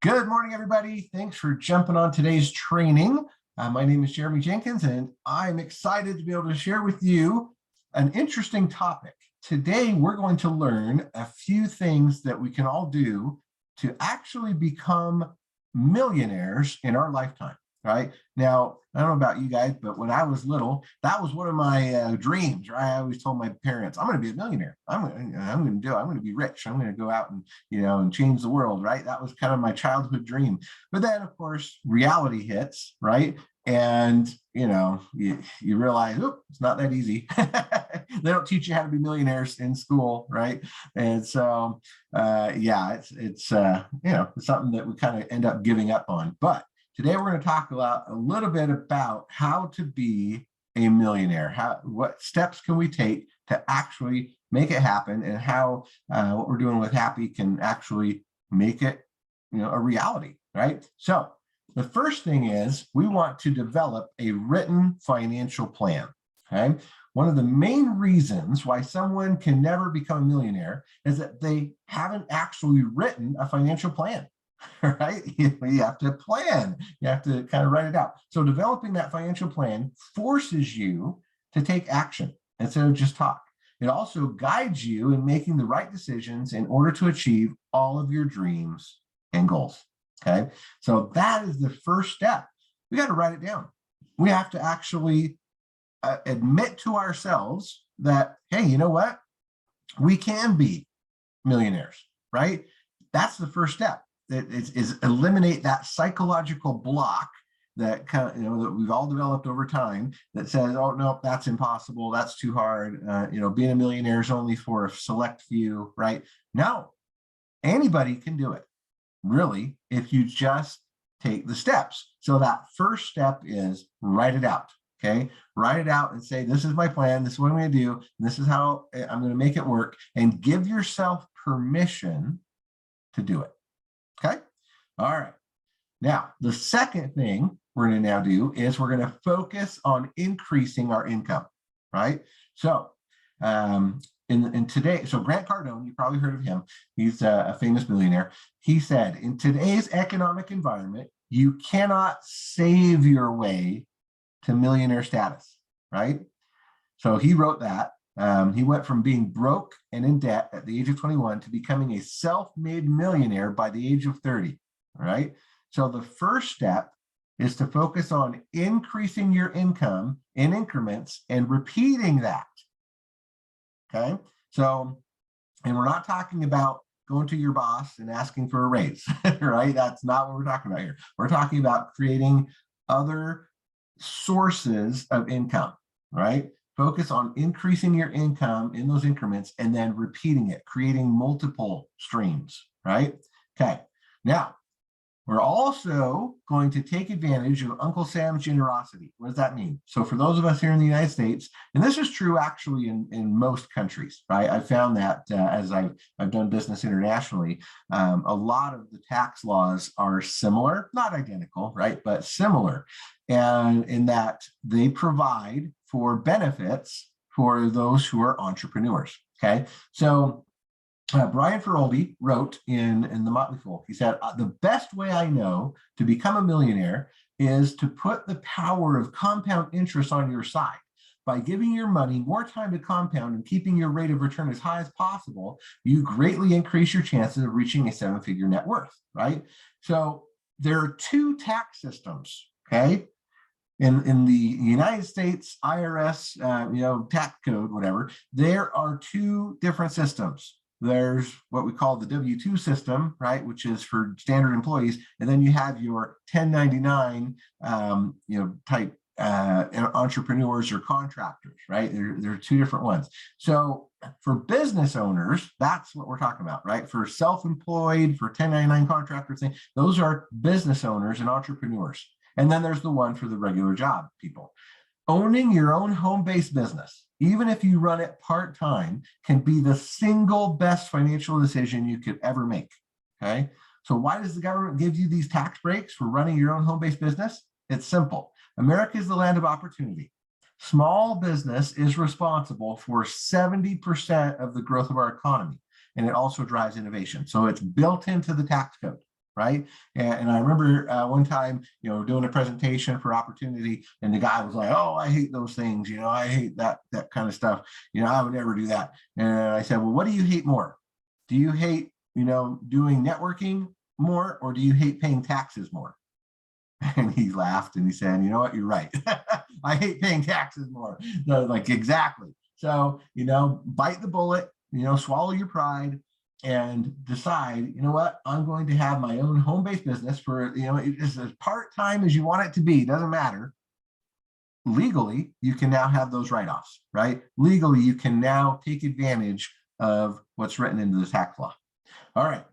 Good morning, everybody. Thanks for jumping on today's training. My name is Jeremy Jenkins, and I'm excited to be able to share with you an interesting topic. Today, we're going to learn a few things that we can all do to actually become millionaires in our lifetime, right? Now, I don't know about you guys, but when I was little, that was one of my dreams, right? I always told my parents, I'm going to be a millionaire. I'm going to be rich. I'm going to go out and, and change the world, right? That was kind of my childhood dream. But then, of course, reality hits, right? And, you realize, oh, it's not that easy. They don't teach you how to be millionaires in school, right? And so, it's something that we kind of end up giving up on. But today we're going to talk a little bit about how to be a millionaire. What steps can we take to actually make it happen, and how what we're doing with Happy can actually make it, a reality, right? So the first thing is we want to develop a written financial plan. Okay. One of the main reasons why someone can never become a millionaire is that they haven't actually written a financial plan. Right? You have to plan. You have to kind of write it out. So developing that financial plan forces you to take action instead of just talk. It also guides you in making the right decisions in order to achieve all of your dreams and goals. Okay. So that is the first step. We got to write it down. We have to actually admit to ourselves that, hey, you know what? We can be millionaires, right? That's the first step. Is eliminate that psychological block that that we've all developed over time that says, oh no, that's impossible, that's too hard. Being a millionaire is only for a select few, right? No, anybody can do it, really, if you just take the steps. So that first step is write it out. Okay, write it out and say, this is my plan, this is what I'm going to do, and this is how I'm going to make it work, and give yourself permission to do it. Okay. All right. Now, the second thing we're going to now do is we're going to focus on increasing our income, right? So, in today, so Grant Cardone, you probably heard of him. He's a famous millionaire. He said, in today's economic environment, you cannot save your way to millionaire status, right? So he wrote that. He went from being broke and in debt at the age of 21 to becoming a self-made millionaire by the age of 30, all right? So the first step is to focus on increasing your income in increments and repeating that, okay? So, and we're not talking about going to your boss and asking for a raise, right? That's not what we're talking about here. We're talking about creating other sources of income, right? Focus on increasing your income in those increments and then repeating it, creating multiple streams, right? Okay. Now, we're also going to take advantage of Uncle Sam's generosity. What does that mean? So for those of us here in the United States, and this is true actually in most countries, right? I found that as I've done business internationally, a lot of the tax laws are similar, not identical, right? But similar. And in that they provide for benefits for those who are entrepreneurs, okay? So Brian Feroldi wrote in The Motley Fool, he said, the best way I know to become a millionaire is to put the power of compound interest on your side. By giving your money more time to compound and keeping your rate of return as high as possible, you greatly increase your chances of reaching a seven-figure net worth, right? So there are two tax systems, okay? In the United States IRS, tax code, whatever, there are two different systems. There's what we call the W-2 system, right, which is for standard employees, and then you have your 1099, type entrepreneurs or contractors, right? There are two different ones. So for business owners, that's what we're talking about, right? For self-employed, for 1099 contractors, those are business owners and entrepreneurs. And then there's the one for the regular job people. Owning your own home-based business, even if you run it part-time, can be the single best financial decision you could ever make, okay? So why does the government give you these tax breaks for running your own home-based business? It's simple. America is the land of opportunity. Small business is responsible for 70% of the growth of our economy, and it also drives innovation. So it's built into the tax code, right? And I remember one time, doing a presentation for opportunity, and the guy was like, "Oh, I hate those things. I hate that kind of stuff. I would never do that." And I said, "Well, what do you hate more? Do you hate, doing networking more, or do you hate paying taxes more?" And he laughed and he said, "You know what? You're right. I hate paying taxes more." No, like, exactly. So, bite the bullet, swallow your pride and decide, what, I'm going to have my own home-based business for, it's as part-time as you want it to be, doesn't matter. Legally, you can now have those write-offs, right? Legally, you can now take advantage of what's written into the tax law. All right.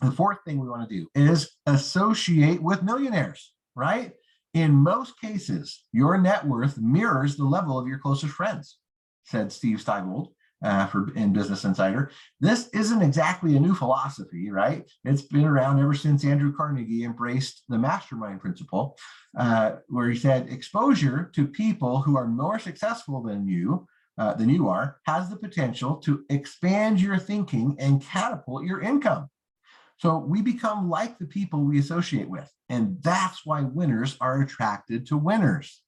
The fourth thing we want to do is associate with millionaires, right? In most cases, your net worth mirrors the level of your closest friends, said Steve Steibold in Business Insider. This isn't exactly a new philosophy, right? It's been around ever since Andrew Carnegie embraced the mastermind principle, where he said exposure to people who are more successful than you are has the potential to expand your thinking and catapult your income. So we become like the people we associate with, and that's why winners are attracted to winners.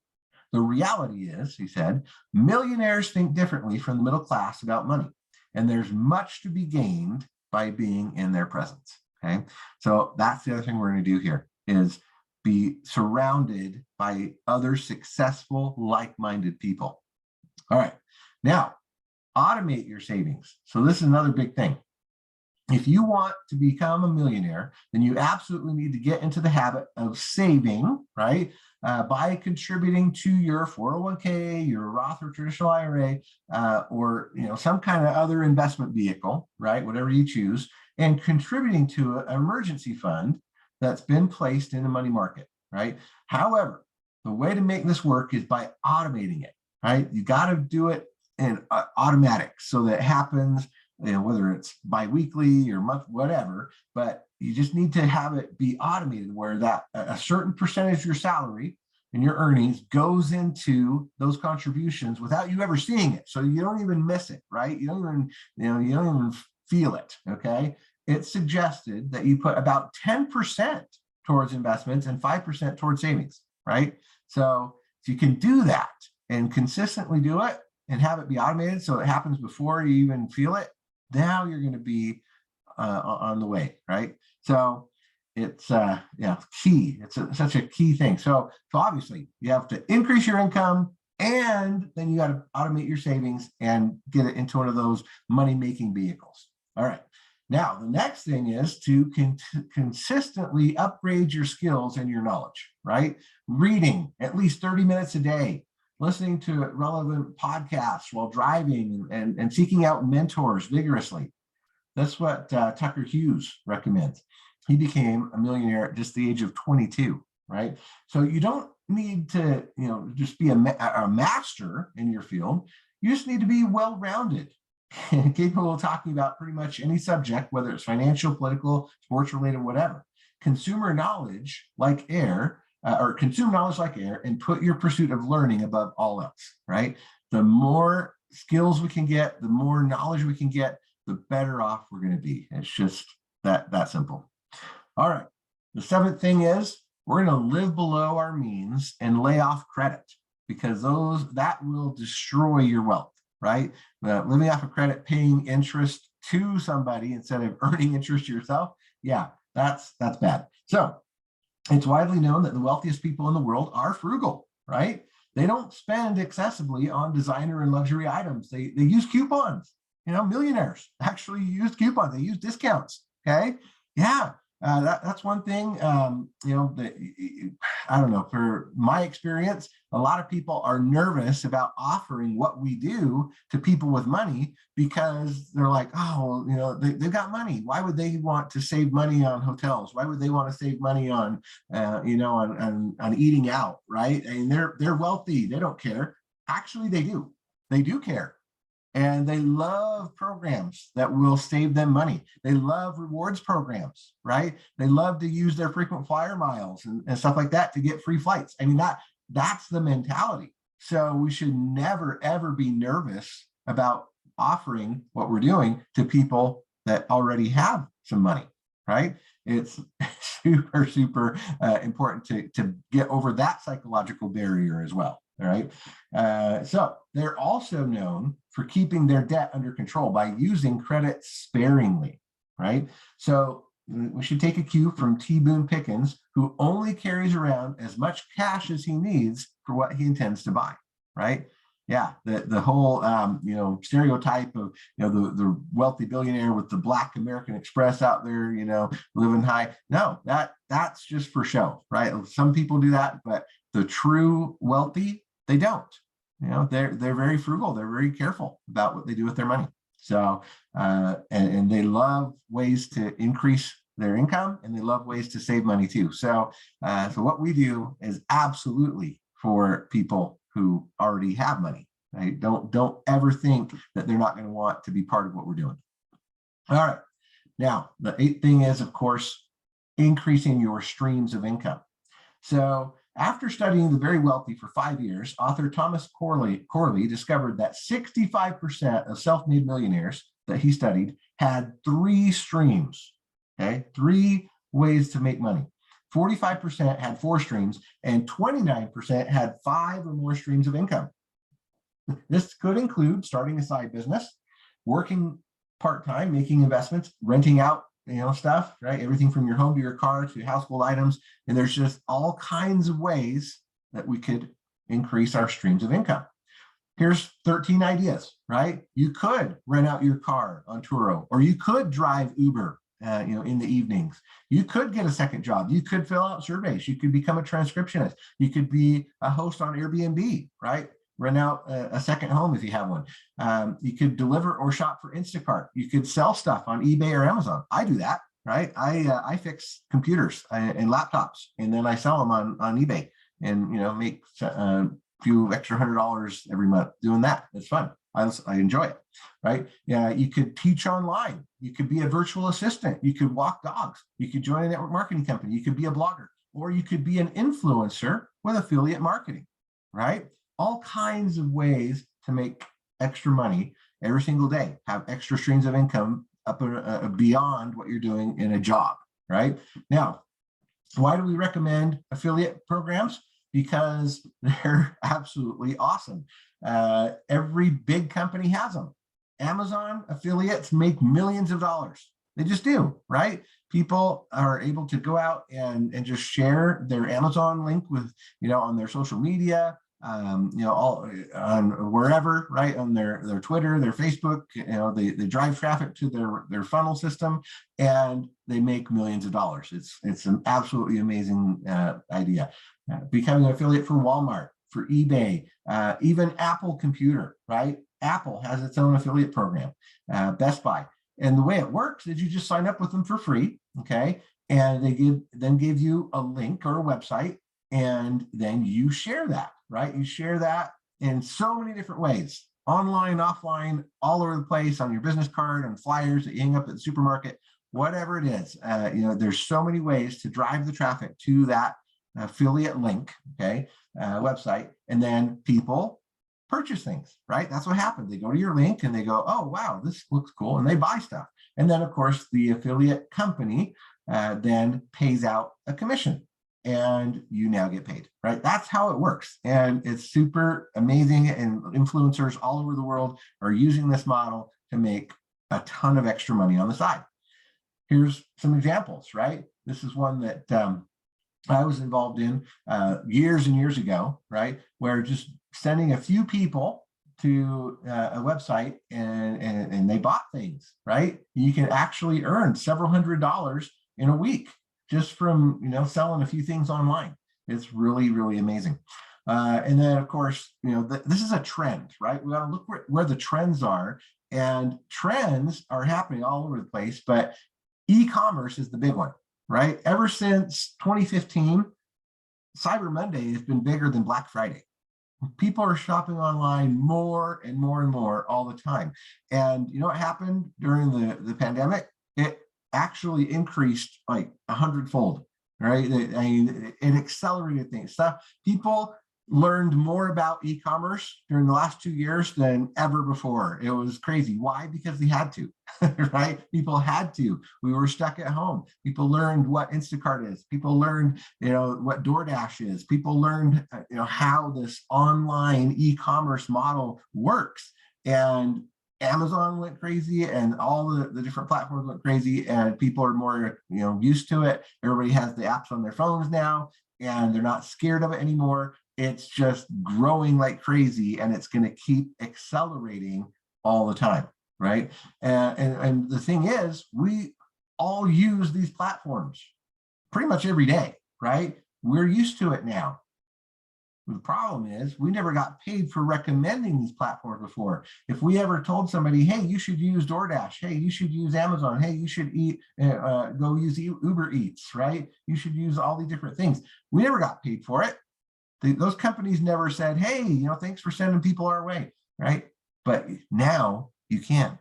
The reality is, he said, millionaires think differently from the middle class about money, and there's much to be gained by being in their presence. Okay, so that's the other thing we're going to do here is be surrounded by other successful, like-minded people. All right, now automate your savings. So this is another big thing. If you want to become a millionaire, then you absolutely need to get into the habit of saving, right? By contributing to your 401k, your Roth or traditional IRA, or some kind of other investment vehicle, right? Whatever you choose, and contributing to an emergency fund that's been placed in the money market, right? However, the way to make this work is by automating it, right? You got to do it in automatic so that it happens, whether it's biweekly or month, whatever, but you just need to have it be automated where that a certain percentage of your salary and your earnings goes into those contributions without you ever seeing it. So you don't even miss it, right? You don't even, you don't even feel it, okay? It's suggested that you put about 10% towards investments and 5% towards savings, right? So if you can do that and consistently do it and have it be automated so it happens before you even feel it, now you're going to be on the way, right? So it's key. It's such a key thing. So obviously you have to increase your income, and then you got to automate your savings and get it into one of those money-making vehicles. All right. Now, the next thing is to consistently upgrade your skills and your knowledge, right? Reading at least 30 minutes a day, listening to relevant podcasts while driving, and seeking out mentors vigorously. That's what Tucker Hughes recommends. He became a millionaire at just the age of 22, right? So you don't need to, just be a master in your field. You just need to be well-rounded and capable of talking about pretty much any subject, whether it's financial, political, sports-related, whatever. Consumer knowledge like air, or consume knowledge like air, and put your pursuit of learning above all else, right? The more skills we can get, the more knowledge we can get, the better off we're going to be. It's just that simple. All right. The seventh thing is we're going to live below our means and lay off credit, because that will destroy your wealth, right? Living off of credit, paying interest to somebody instead of earning interest yourself. Yeah, that's bad. So it's widely known that the wealthiest people in the world are frugal, right? They don't spend excessively on designer and luxury items. They use coupons. Millionaires actually use coupons. They use discounts. Okay. Yeah. That's one thing, that I don't know, for my experience, a lot of people are nervous about offering what we do to people with money, because they're like, oh, they've got money. Why would they want to save money on hotels? Why would they want to save money on, on eating out, right? And they're wealthy. They don't care. Actually, they do. They do care. And they love programs that will save them money. They love rewards programs, right? They love to use their frequent flyer miles and stuff like that to get free flights. I mean, that's the mentality. So we should never, ever be nervous about offering what we're doing to people that already have some money. right? It's super, super important to get over that psychological barrier as well. All right. So they're also known for keeping their debt under control by using credit sparingly, right? So we should take a cue from T. Boone Pickens, who only carries around as much cash as he needs for what he intends to buy, right? Yeah, the whole stereotype of the wealthy billionaire with the Black American Express out there, living high. No, that's just for show, right? Some people do that, but the true wealthy, they don't. They're very frugal. They're very careful about what they do with their money. So and they love ways to increase their income, and they love ways to save money too. So so what we do is absolutely for people who already have money, right? Don't ever think that they're not going to want to be part of what we're doing. All right. Now, the 8th thing is, of course, increasing your streams of income. So after studying the very wealthy for 5 years, author Thomas Corley discovered that 65% of self-made millionaires that he studied had 3 streams, okay? 3 ways to make money. 45% had 4 streams, and 29% had 5 or more streams of income. This could include starting a side business, working part-time, making investments, renting out stuff, right? Everything from your home to your car to household items. And there's just all kinds of ways that we could increase our streams of income. Here's 13 ideas, right? You could rent out your car on Turo, or you could drive Uber in the evenings. You could get a second job. You could fill out surveys. You could become a transcriptionist. You could be a host on Airbnb, right? Rent out a second home if you have one. You could deliver or shop for Instacart. You could sell stuff on eBay or Amazon. I do that, right? I fix computers and laptops, and then I sell them on eBay, and make a few extra $100 every month doing that. It's fun. I enjoy it, right? Yeah, you could teach online. You could be a virtual assistant. You could walk dogs. You could join a network marketing company. You could be a blogger, or you could be an influencer with affiliate marketing, right? All kinds of ways to make extra money every single day, have extra streams of income up beyond what you're doing in a job, right? Now, why do we recommend affiliate programs? Because they're absolutely awesome. Every big company has them. Amazon affiliates make millions of dollars. They just do, right? People are able to go out and just share their Amazon link with, on their social media, all on wherever, right? On their Twitter, their Facebook, they drive traffic to their funnel system, and they make millions of dollars. It's an absolutely amazing idea. Becoming an affiliate for Walmart, for eBay, even Apple Computer, right? Apple has its own affiliate program, Best Buy. And the way it works is you just sign up with them for free, okay? And they give you a link or a website, and then you share that, right? You share that in so many different ways, online, offline, all over the place, on your business card, on flyers that you hang up at the supermarket, whatever it is. There's so many ways to drive the traffic to that affiliate link, okay, website, and then people purchase things, right? That's what happens. They go to your link and they go, oh, wow, this looks cool, and they buy stuff. And then, of course, the affiliate company then pays out a commission, and you now get paid, right? That's how it works. And it's super amazing, and influencers all over the world are using this model to make a ton of extra money on the side. Here's some examples, right? This is one that I was involved in years and years ago, right? Where just sending a few people to a website and they bought things, right? You can actually earn several $100s in a week just from selling a few things online. It's really, really amazing. And then, of course, this is a trend, right? We got to look where the trends are, and trends are happening all over the place. But e-commerce is the big one, right? Ever since 2015, Cyber Monday has been bigger than Black Friday. People are shopping online more and more and more all the time. And you know what happened during the pandemic? It actually increased like 100-fold, right? It accelerated things. People learned more about e-commerce during the last 2 years than ever before. It was crazy. Why? Because they had to, right? People had to. We were stuck at home. People learned what Instacart is. People learned, what DoorDash is. People learned, how this online e-commerce model works. And Amazon went crazy, and all the different platforms went crazy, and people are more, used to it. Everybody has the apps on their phones now, and they're not scared of it anymore. It's just growing like crazy, and it's going to keep accelerating all the time, right? And the thing is, we all use these platforms pretty much every day, right? We're used to it now. The problem is we never got paid for recommending these platforms before. If we ever told somebody, hey, you should use DoorDash, hey, you should use Amazon, hey, you should go use Uber Eats, right? You should use all these different things. We never got paid for it. Those companies never said, hey, thanks for sending people our way, right? But now you can.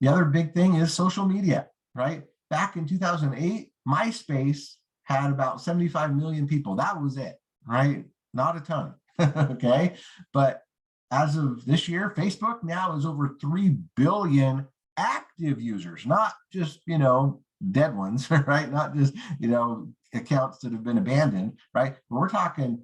The other big thing is social media, right? Back in 2008, MySpace had about 75 million people. That was it, right? Not a ton, okay? But as of this year, Facebook now is over 3 billion active users, not just, dead ones, right? Not just, accounts that have been abandoned, right? But we're talking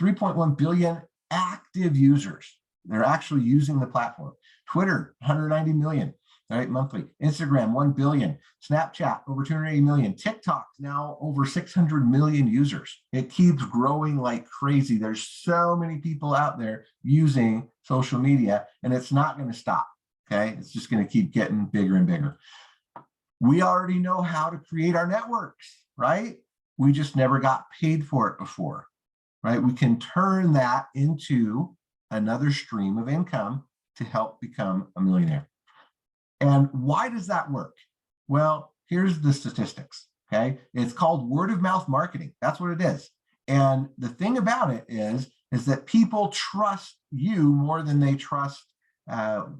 3.1 billion active users. They're actually using the platform. Twitter, 190 million, right, monthly. Instagram, 1 billion. Snapchat, over 280 million. TikTok, now over 600 million users. It keeps growing like crazy. There's so many people out there using social media, and it's not going to stop, okay? It's just going to keep getting bigger and bigger. We already know how to create our networks, right? We just never got paid for it before, right? We can turn that into another stream of income to help become a millionaire. And why does that work? Well, here's the statistics, okay? It's called word of mouth marketing. That's what it is. And the thing about it is that people trust you more than they trust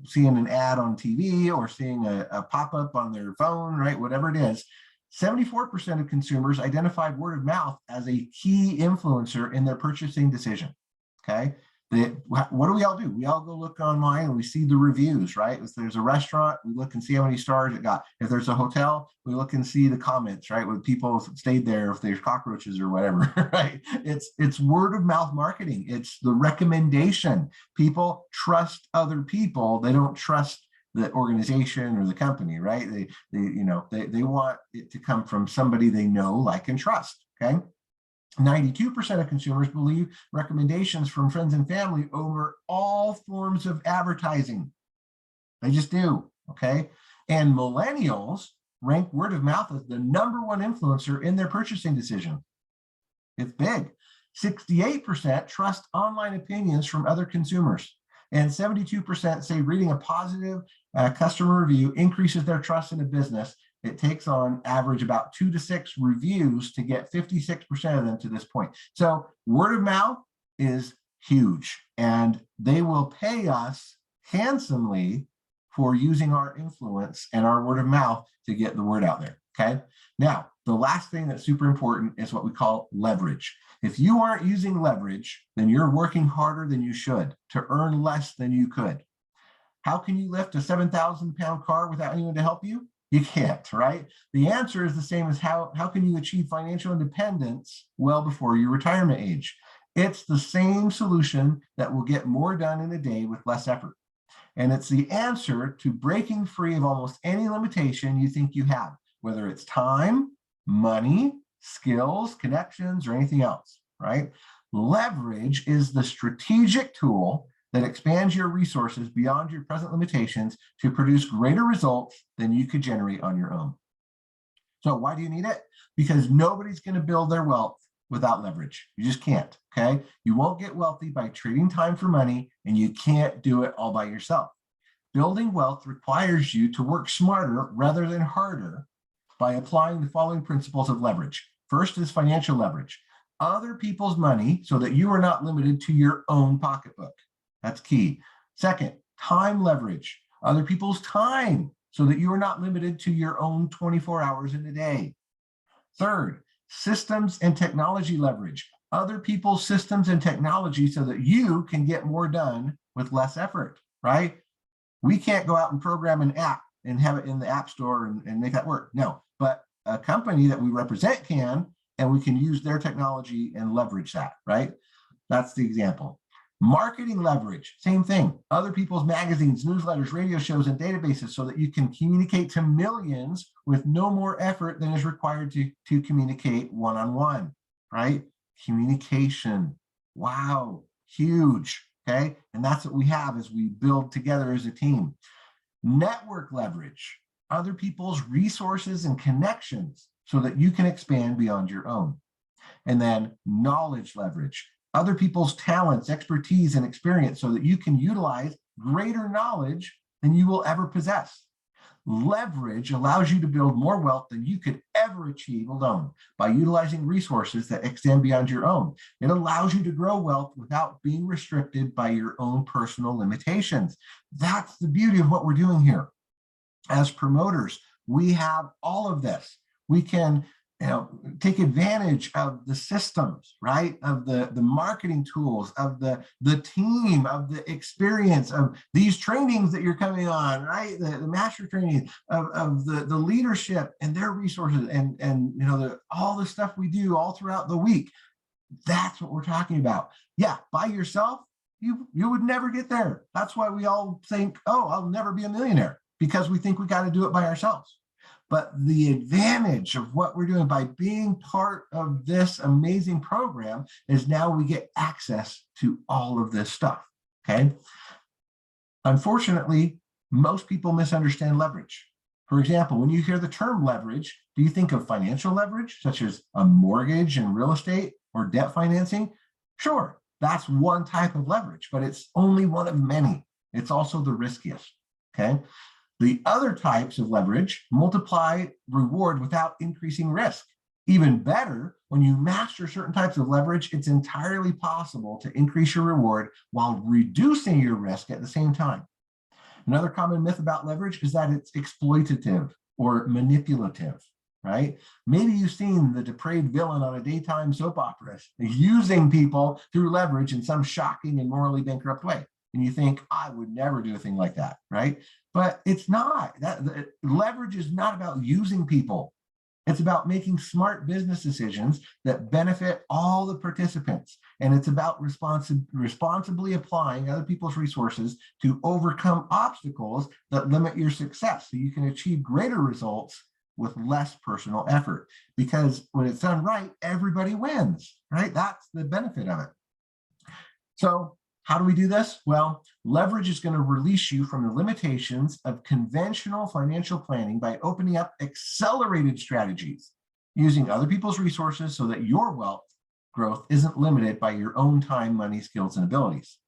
seeing an ad on TV or seeing a pop-up on their phone, right? Whatever it is. 74% of consumers identified word of mouth as a key influencer in their purchasing decision, okay? What do we all do? We all go look online and we see the reviews, right? If there's a restaurant, we look and see how many stars it got. If there's a hotel, we look and see the comments, right? When people stayed there, if there's cockroaches or whatever, right? It's word of mouth marketing. It's the recommendation. People trust other people. They don't trust the organization or the company, right? They want it to come from somebody they know, like, and trust, okay? 92% of consumers believe recommendations from friends and family over all forms of advertising. They just do, okay? And millennials rank word of mouth as the #1 influencer in their purchasing decision. It's big. 68% trust online opinions from other consumers. And 72% say reading a positive customer review increases their trust in a business. It takes on average about 2 to 6 reviews to get 56% of them to this point. So word of mouth is huge, and they will pay us handsomely for using our influence and our word of mouth to get the word out there, okay? Now, the last thing that's super important is what we call leverage. If you aren't using leverage, then you're working harder than you should to earn less than you could. How can you lift a 7,000-pound car without anyone to help you? You can't, right? The answer is the same as how can you achieve financial independence well before your retirement age? It's the same solution that will get more done in a day with less effort. And it's the answer to breaking free of almost any limitation you think you have, whether it's time, money, skills, connections, or anything else, right? Leverage is the strategic tool that expands your resources beyond your present limitations to produce greater results than you could generate on your own. So why do you need it? Because nobody's going to build their wealth without leverage. You just can't, okay? You won't get wealthy by trading time for money, and you can't do it all by yourself. Building wealth requires you to work smarter rather than harder by applying the following principles of leverage. First is financial leverage. Other people's money so that you are not limited to your own pocketbook. That's key. Second, time leverage. Other people's time so that you are not limited to your own 24 hours in a day. Third, systems and technology leverage. other people's systems and technology so that you can get more done with less effort, right? We can't go out and program an app and have it in the app store and make that work. No, but a company that we represent can, and we can use their technology and leverage that, right? That's the example. Marketing leverage, same thing. Other people's magazines, newsletters, radio shows, and databases so that you can communicate to millions with no more effort than is required to communicate one-on-one, right? Communication, wow, huge, okay? And that's what we have as we build together as a team. Network leverage, other people's resources and connections so that you can expand beyond your own. And then knowledge leverage, other people's talents, expertise, and experience so that you can utilize greater knowledge than you will ever possess. Leverage allows you to build more wealth than you could ever achieve alone by utilizing resources that extend beyond your own. It allows you to grow wealth without being restricted by your own personal limitations. That's the beauty of what we're doing here. As promoters, we have all of this. We can take advantage of the systems, right? Of the marketing tools, of the team, of the experience, of these trainings that you're coming on, right? The master training, of the leadership and their resources, and all the stuff we do all throughout the week. That's what we're talking about. Yeah, by yourself, you would never get there. That's why we all think, oh, I'll never be a millionaire, because we think we got to do it by ourselves. But the advantage of what we're doing by being part of this amazing program is now we get access to all of this stuff, okay? Unfortunately, most people misunderstand leverage. For example, when you hear the term leverage, do you think of financial leverage, such as a mortgage and real estate or debt financing? Sure, that's one type of leverage, but it's only one of many. It's also the riskiest, okay? The other types of leverage multiply reward without increasing risk. Even better, when you master certain types of leverage, it's entirely possible to increase your reward while reducing your risk at the same time. Another common myth about leverage is that it's exploitative or manipulative, right? Maybe you've seen the depraved villain on a daytime soap opera using people through leverage in some shocking and morally bankrupt way. And you think, I would never do a thing like that, right? But it's not. Leverage is not about using people. It's about making smart business decisions that benefit all the participants. And it's about responsibly applying other people's resources to overcome obstacles that limit your success so you can achieve greater results with less personal effort. Because when it's done right, everybody wins, right? That's the benefit of it. So how do we do this? Well, leverage is going to release you from the limitations of conventional financial planning by opening up accelerated strategies, using other people's resources so that your wealth growth isn't limited by your own time, money, skills, and abilities.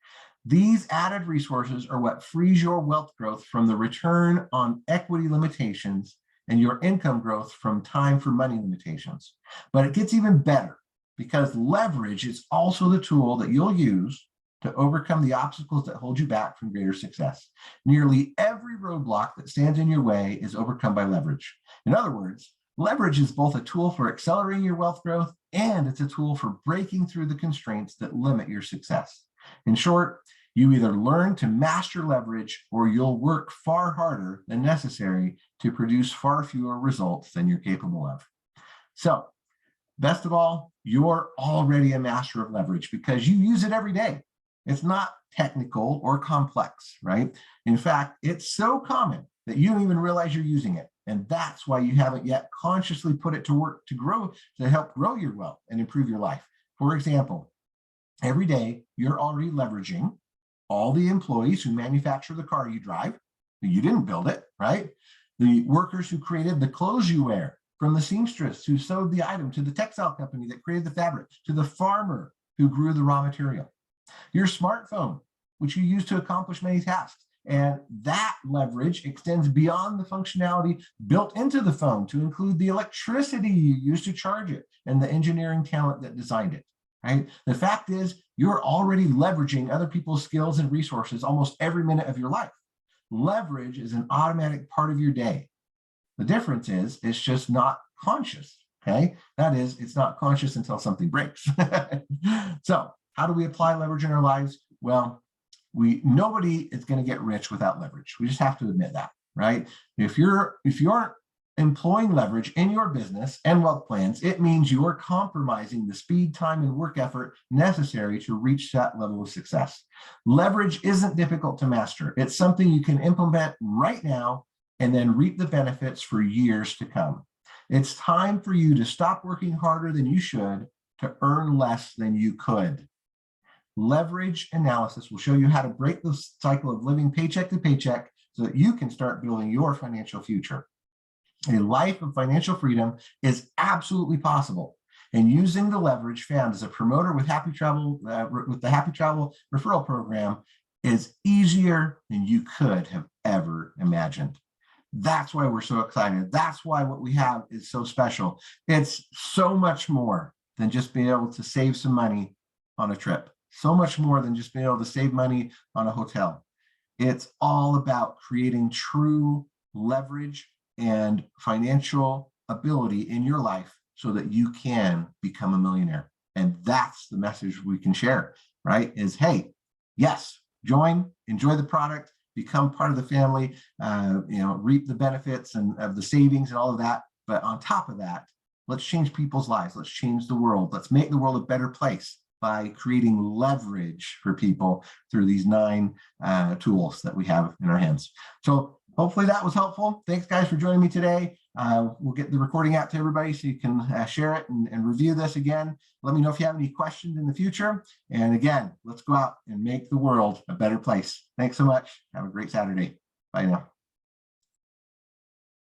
These added resources are what frees your wealth growth from the return on equity limitations and your income growth from time for money limitations. But it gets even better, because leverage is also the tool that you'll use to overcome the obstacles that hold you back from greater success. Nearly every roadblock that stands in your way is overcome by leverage. In other words, leverage is both a tool for accelerating your wealth growth, and it's a tool for breaking through the constraints that limit your success. In short, you either learn to master leverage, or you'll work far harder than necessary to produce far fewer results than you're capable of. So, best of all, you're already a master of leverage because you use it every day. It's not technical or complex, right? In fact, it's so common that you don't even realize you're using it. And that's why you haven't yet consciously put it to work to help grow your wealth and improve your life. For example, every day you're already leveraging all the employees who manufacture the car you drive. You didn't build it, right? The workers who created the clothes you wear, from the seamstress who sewed the item, to the textile company that created the fabric, to the farmer who grew the raw material. Your smartphone, which you use to accomplish many tasks. And that leverage extends beyond the functionality built into the phone to include the electricity you use to charge it and the engineering talent that designed it, right? The fact is, you're already leveraging other people's skills and resources almost every minute of your life. Leverage is an automatic part of your day. The difference is, it's just not conscious, Okay, that is, it's not conscious until something breaks. So how do we apply leverage in our lives? Well, nobody is going to get rich without leverage. We just have to admit that, right? If you're employing leverage in your business and wealth plans, it means you're compromising the speed, time, and work effort necessary to reach that level of success. Leverage isn't difficult to master. It's something you can implement right now and then reap the benefits for years to come. It's time for you to stop working harder than you should to earn less than you could. Leverage analysis will show you how to break the cycle of living paycheck to paycheck so that you can start building your financial future. A life of financial freedom is absolutely possible. And using the leverage found as a promoter with Happy Travel, with the Happy Travel referral program, is easier than you could have ever imagined. That's why we're so excited. That's why what we have is so special. It's so much more than just being able to save some money on a trip. So much more than just being able to save money on a hotel. It's all about creating true leverage and financial ability in your life so that you can become a millionaire. And that's the message we can share, right? Is, hey, yes, join, enjoy the product, become part of the family, reap the benefits and of the savings and all of that. But on top of that, let's change people's lives. Let's change the world. Let's make the world a better place by creating leverage for people through these 9 tools that we have in our hands. So hopefully that was helpful. Thanks, guys, for joining me today. We'll get the recording out to everybody so you can share it and review this again. Let me know if you have any questions in the future. And again, let's go out and make the world a better place. Thanks so much. Have a great Saturday. Bye now.